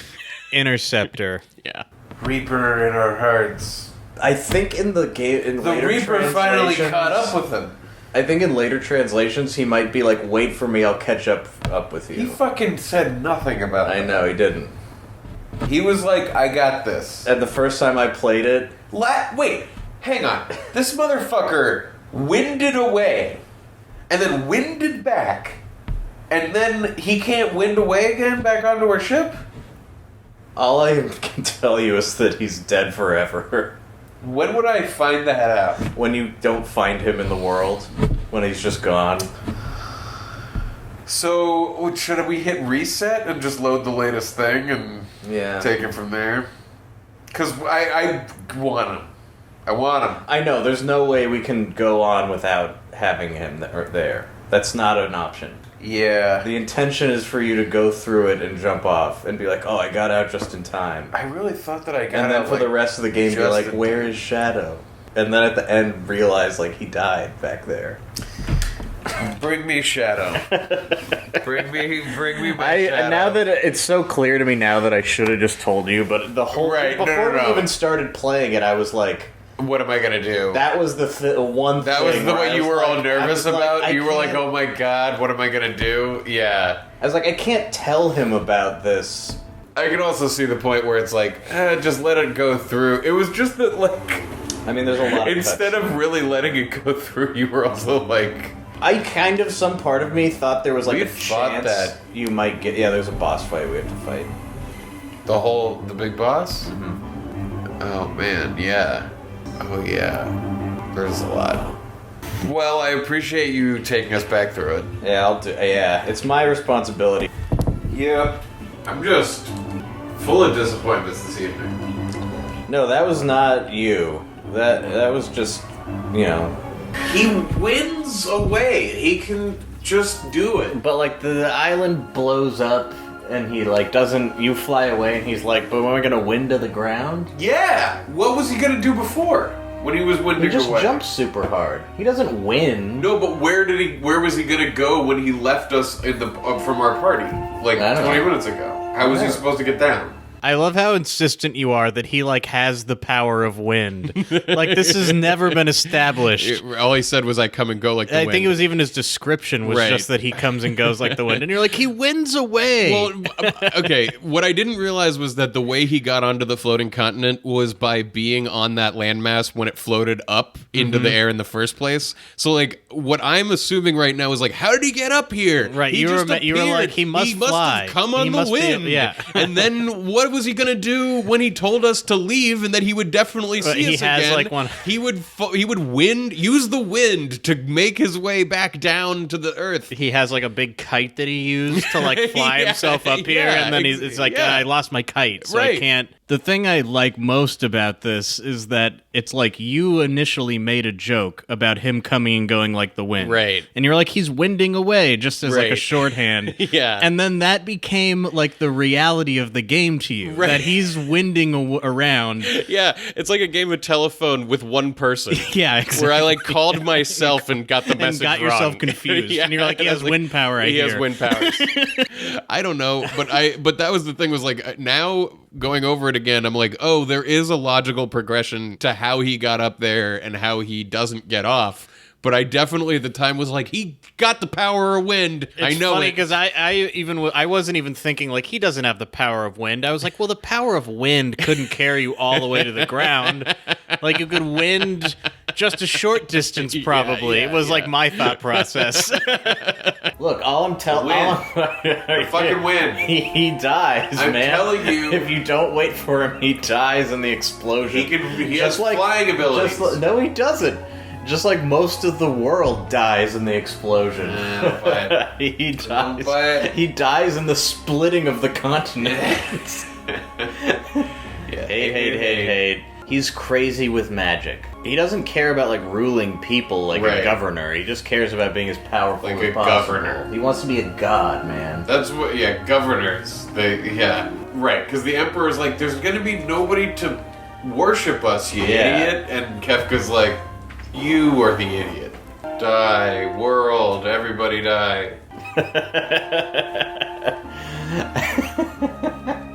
Interceptor. Yeah. Reaper in our hearts. I think in the game, The Reaper finally caught up with him. I think in later translations, he might be like, "Wait for me, I'll catch up with you." He fucking said nothing about that. I know he didn't. He was like, "I got this." And the first time I played it, Wait, hang on. This motherfucker winded away, and then winded back, and then he can't wind away again back onto our ship? all I can tell you is that he's dead forever. When would I find that out? When you don't find him in the world. When he's just gone. So, should we hit reset and just load the latest thing and take it from there? Because I want him. I want him. I know, there's no way we can go on without having him there. That's not an option. Yeah. The intention is for you to go through it and jump off and be like, oh, I got out just in time. I really thought that I got out. And then for the rest of the game, you're like, where is Shadow? And then at the end, realize, like, he died back there. Bring me Shadow. bring me my Shadow. Now that it's so clear to me now that I should have just told you, but the whole before we even started playing it, I was like, what am I gonna do? that was the one that thing. was the one you were all like, nervous about? Like, you were like, oh my god, what am I gonna do? Yeah. I was like, I can't tell him about this. I can also see the point where it's like, just let it go through. It was just that, like... I mean, there's a lot of instead of really letting it go through, you were also like... I kind of, some part of me thought there was like We a thought chance that. you might get... Yeah, there's a boss fight we have to fight. The big boss? Mm-hmm. Oh man, yeah. Oh yeah. There's a lot. Well, I appreciate you taking us back through it. Yeah, I'll do... Yeah, it's my responsibility. Yep. I'm just full of disappointments this evening. No, that was not you. That was just, you know... He wins away. He can just do it. But like the island blows up and he like doesn't, you fly away and he's like, but am I gonna win to the ground? Yeah. What was he gonna do before when he was winding He just away? jumps super hard. He doesn't win. No, but where was he gonna go when he left us in the from our party like 20 minutes ago? How was he supposed to get down? I love how insistent you are that he like has the power of wind. Like this has never been established. All he said was, "I come and go like the wind." I think it was even his description was just that he comes and goes like the wind, and you're like, he wins away. Well, okay. What I didn't realize was that the way he got onto the floating continent was by being on that landmass when it floated up into the air in the first place. So, like, what I'm assuming right now is like, how did he get up here? Right, He you just were like, appeared. he must fly. have come on He the must be- wind. yeah. And then what was he gonna do when he told us to leave and that he would definitely see he us has, again? like, one- He would use the wind to make his way back down to the earth. He has like a big kite that he used to like fly Yeah, himself up here, yeah, and then it's like, yeah. I lost my kite, so I Right. can't. The thing I like most about this is that it's like you initially made a joke about him coming and going like the wind. Right. And you're like, he's winding away just as like a Right. shorthand. Yeah. And then that became like the reality of the game to you. Right. That he's winding around. Yeah, it's like a game of telephone with one person. Yeah, exactly. Where I like called myself and got the And message got wrong. yourself confused. And you're like, he and I has was wind power, I He hear. has wind powers. I don't know, but that was the thing was like now going over it again, I'm like, oh, there is a logical progression to how he got up there and how he doesn't get off. But I definitely at the time was like, he got the power of wind. I know funny it. because I wasn't even thinking like he doesn't have the power of wind. I was like, well, the power of wind couldn't carry you all the way to the ground. Like you could wind just a short distance, probably. It was like my thought process. Look, all I'm telling Fucking win. He dies, I'm man. telling you. If you don't wait for him, he dies in the explosion. He has flying abilities. No, he doesn't. Just like most of the world dies in the explosion. He dies. He dies in the splitting of the continents. Hate. He's crazy with magic. He doesn't care about like ruling people like a governor. He just cares about being as powerful like as a possible. governor. He wants to be a god, man. That's what, governors. Right, because the emperor's like, there's gonna be nobody to worship us, you idiot. And Kefka's like, you are the idiot. Die, world, everybody die.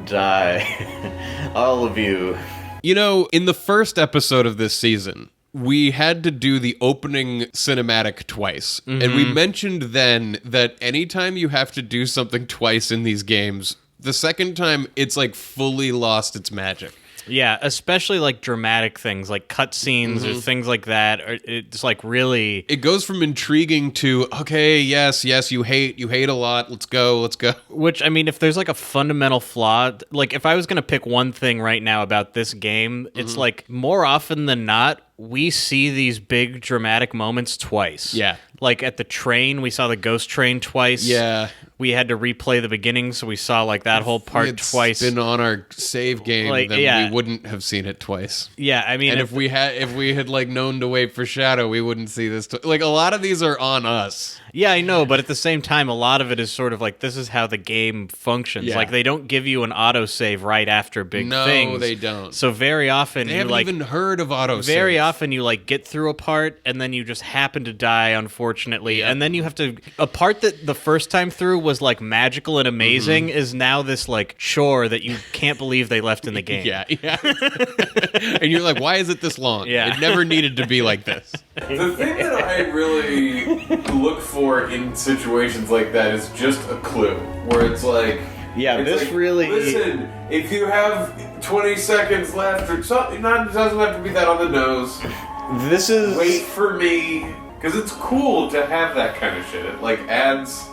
Die. All of you. You know, in the first episode of this season, we had to do the opening cinematic twice. And we mentioned then that anytime you have to do something twice in these games, the second time it's like fully lost its magic. Yeah, especially like dramatic things like cutscenes or things like that. It's like really... It goes from intriguing to, okay, yes, you hate a lot, let's go. Which, I mean, if there's like a fundamental flaw, like if I was going to pick one thing right now about this game, it's like more often than not, we see these big dramatic moments twice. Yeah. Like at the train, we saw the ghost train twice. Yeah. We had to replay the beginning, so we saw like that whole part twice. Been on our save game, like, then we wouldn't have seen it twice. Yeah, I mean, and if we had like known to wait for Shadow, we wouldn't see this. Like a lot of these are on us. Yeah, I know, but at the same time, a lot of it is sort of like this is how the game functions. Yeah. Like they don't give you an autosave right after big things. No, they don't. So very often They you haven't like even heard of autosave. very often you like get through a part and then you just happen to die, unfortunately, and then you have to a part that the first time through was like magical and amazing is now this like chore that you can't believe they left in the game. Yeah. And you're like, why is it this long? Yeah. It never needed to be like this. The thing that I really look for in situations like that is just a clue. Where it's like... Yeah, it's this like, really... Listen, if you have 20 seconds left or something, it doesn't have to be that on the nose. This is... Wait for me. Because it's cool to have that kind of shit. It like adds...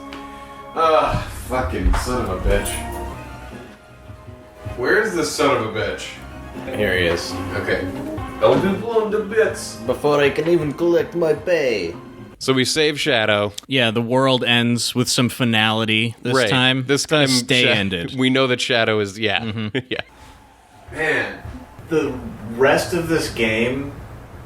fucking son of a bitch. Where is this son of a bitch? Here he is. Okay. Don't be blown to bits. Before I can even collect my pay. So we save Shadow. Yeah, the world ends with some finality this time. This time, stay ended. We know that Shadow is, yeah. Man. The rest of this game,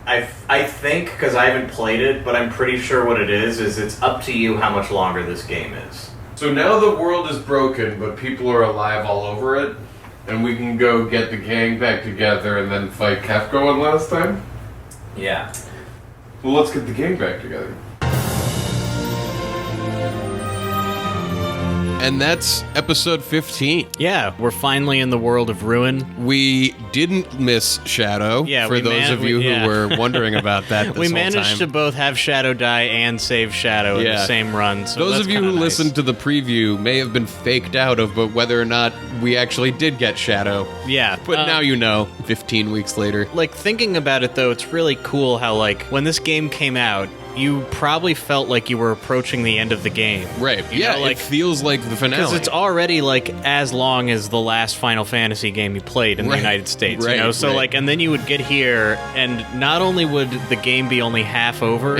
I think, because I haven't played it, but I'm pretty sure what it is it's up to you how much longer this game is. So now the world is broken, but people are alive all over it, and we can go get the gang back together and then fight Kefka one last time? Yeah. Well, let's get the gang back together. And that's episode 15. Yeah, we're finally in the world of ruin. We didn't miss Shadow, Yeah, for we those of you who were wondering about that this We whole managed time. to both have Shadow die and save Shadow in the same run. So those that's of you who kinda nice. listened to the preview may have been faked out of but whether or not we actually did get Shadow. Yeah. But now you know, 15 weeks later. Like, thinking about it, though, it's really cool how, like, when this game came out, you probably felt like you were approaching the end of the game. Right. You know, like, it feels like the finale. because it's already, like, as long as the last Final Fantasy game you played in the United States, you know? So, like, and then you would get here, and not only would the game be only half over,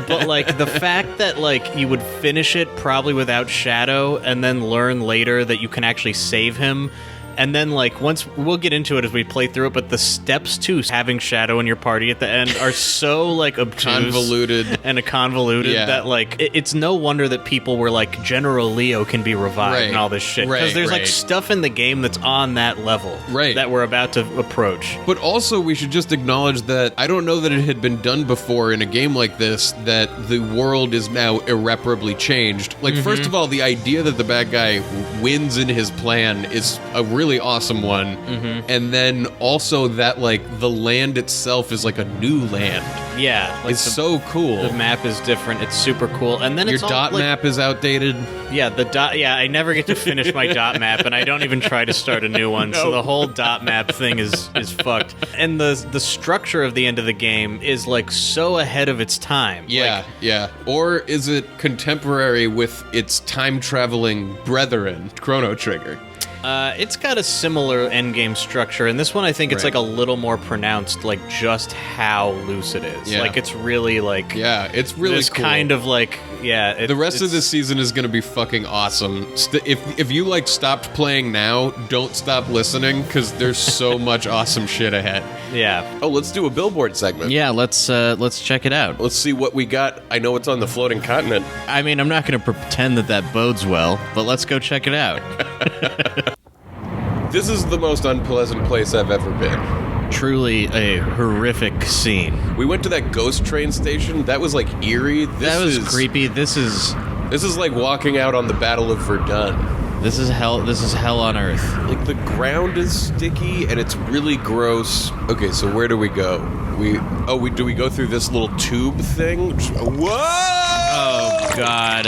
but, like, the fact that, like, you would finish it probably without Shadow, and then learn later that you can actually save him. And then, like, once we'll get into it as we play through it, but the steps to having Shadow in your party at the end are so, like, obtuse convoluted and convoluted that, like, it's no wonder that people were like, General Leo can be revived and all this shit. Because there's, like, stuff in the game that's on that level that we're about to approach. But also, we should just acknowledge that I don't know that it had been done before in a game like this, that the world is now irreparably changed. Like, first of all, the idea that the bad guy wins in his plan is a really really awesome one. And then also that, like, the land itself is like a new land. Yeah. Like It's so cool. The map is different. It's super cool. And then Your it's all, dot like, map is outdated. Yeah, the dot. Yeah, I never get to finish my dot map, and I don't even try to start a new one. So the whole dot map thing is fucked. And the structure of the end of the game is like so ahead of its time. Yeah, yeah. Or is it contemporary with its time-traveling brethren, Chrono Trigger? It's got a similar endgame structure, and this one I think it's Right. like a little more pronounced, like just how loose it is. Yeah. Like it's really like Yeah, it's really this cool. kind of like The rest of this season is going to be fucking awesome. If you like stopped playing now, don't stop listening because there's so much awesome shit ahead. Yeah. Oh, let's do a Billboard segment. Yeah, let's check it out. Let's see what we got. I know it's on the floating continent. I mean, I'm not going to pretend that bodes well, but let's go check it out. This is the most unpleasant place I've ever been. Truly a horrific scene. We went to that ghost train station. That was like eerie. That was creepy. This is like walking out on the Battle of Verdun. hell. This is hell on earth. Like the ground is sticky and it's really gross. Okay, so where do we go? Do we go through this little tube thing? Whoa! Oh God.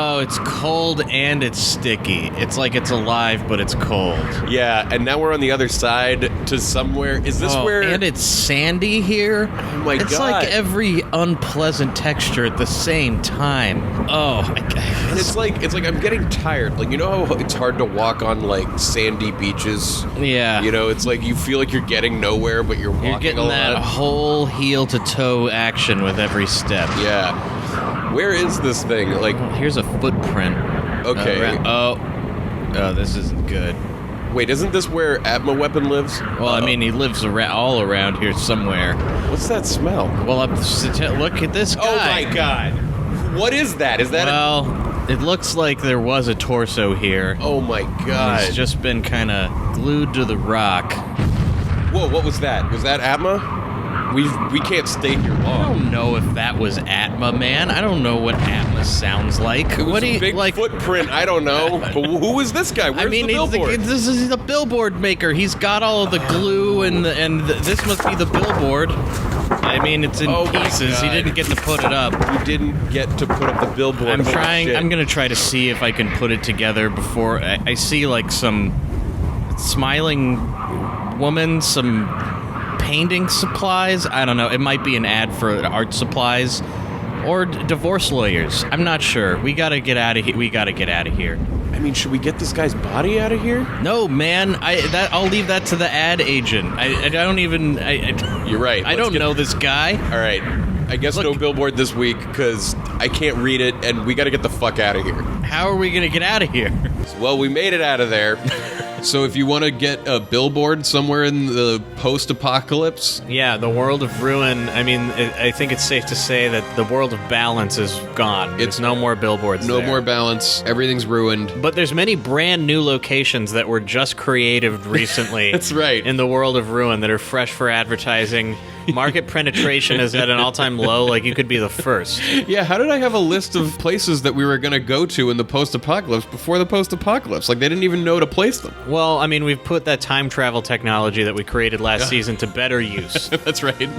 Oh, it's cold and it's sticky. It's like it's alive, but it's cold. Yeah, and now we're on the other side to somewhere. Is this where? And it's sandy here. Oh my It's God. like every unpleasant texture at the same time. Oh, And it's like I'm getting tired. Like, you know how it's hard to walk on like sandy beaches. yeah. You know, it's like you feel like you're getting nowhere, but you're walking You're getting a lot. that whole heel to toe action with every step. Yeah. Where is this thing? Like, Here's a footprint. okay. Oh, this isn't good. Wait, isn't this where Atma Weapon lives? Well, I mean, he lives all around here somewhere. What's that smell? Well, look at this guy. Oh my God! What is that? Is that? Well, it looks like there was a torso here. Oh my God! It's just been kind of glued to the rock. Whoa! What was that? Was that Atma? We can't stay here I long. don't know if that was Atma, man. I don't know what Atma sounds like. It was What do a you big like? footprint. I don't know. But who is this guy? Where's I mean, the billboard? this is the billboard maker. He's got all of the glue, and this must be the billboard. I mean, it's in Oh my pieces. He God. didn't get to put it up. You didn't get to put up the billboard. I'm Holy trying. shit. I'm gonna try to see if I can put it together before I see like some smiling woman, some painting supplies. I don't know. It might be an ad for art supplies or divorce lawyers. I'm not sure. We gotta get out of here. We gotta get out of here. I mean, should we get this guy's body out of here? No, man. I'll leave that to the ad agent. I don't even. You're right. I don't know this guy. All right. I guess Look. no billboard this week because I can't read it, and we got to get the fuck out of here. How are we gonna get out of here? Well, we made it out of there. So if you want to get a billboard somewhere in the post-apocalypse, Yeah, the world of ruin. I mean, I think it's safe to say that the world of balance is gone. There's no more billboards. no there. more balance, everything's ruined. But there's many brand new locations that were just created recently. That's right. In the world of ruin that are fresh for advertising. Market penetration is at an all-time low. Like you could be the first. Yeah, how did I have a list of places that we were going to go to in the post-apocalypse before the post-apocalypse? Like, they didn't even know to place them. Well, I mean, we've put that time travel technology that we created last season to better use. That's right.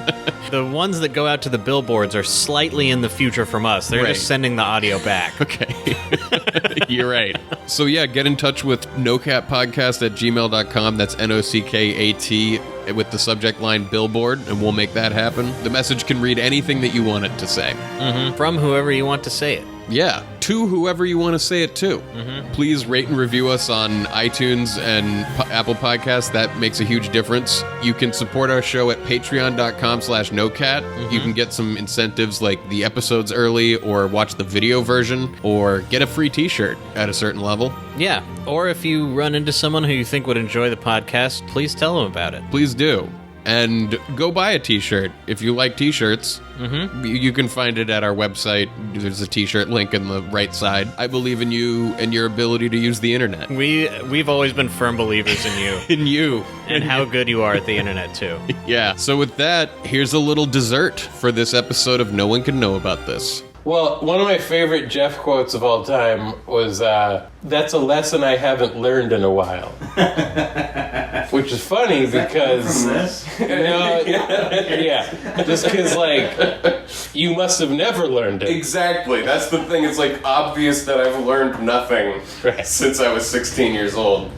The ones that go out to the billboards are slightly in the future from us. They're Right. just sending the audio back. Okay. You're right. So yeah, get in touch with nocatpodcast@gmail.com. That's NOCKAT with the subject line billboard, and we'll make that happen. The message can read anything that you want it to say. From whoever you want to say it. Yeah, to whoever you want to say it to. Please rate and review us on iTunes and Apple Podcasts. That makes a huge difference. You can support our show at patreon.com/nocat. You can get some incentives like the episodes early, or watch the video version, or get a free t-shirt at a certain level. Yeah. Or if you run into someone who you think would enjoy the podcast, please tell them about it. Please do. And go buy a t-shirt. If you like t-shirts, you can find it at our website. There's a t-shirt link in the right side. I believe in you and your ability to use the internet. We've always been firm believers in you In you. and how good you are at the internet too. Yeah. So with that, here's a little dessert for this episode of No One Can Know About This. Well, one of my favorite Jeff quotes of all time was, that's a lesson I haven't learned in a while. Which is funny because... yeah. Just because, like, you must have never learned it. Exactly. That's the thing. It's, like, obvious that I've learned nothing since I was 16 years old.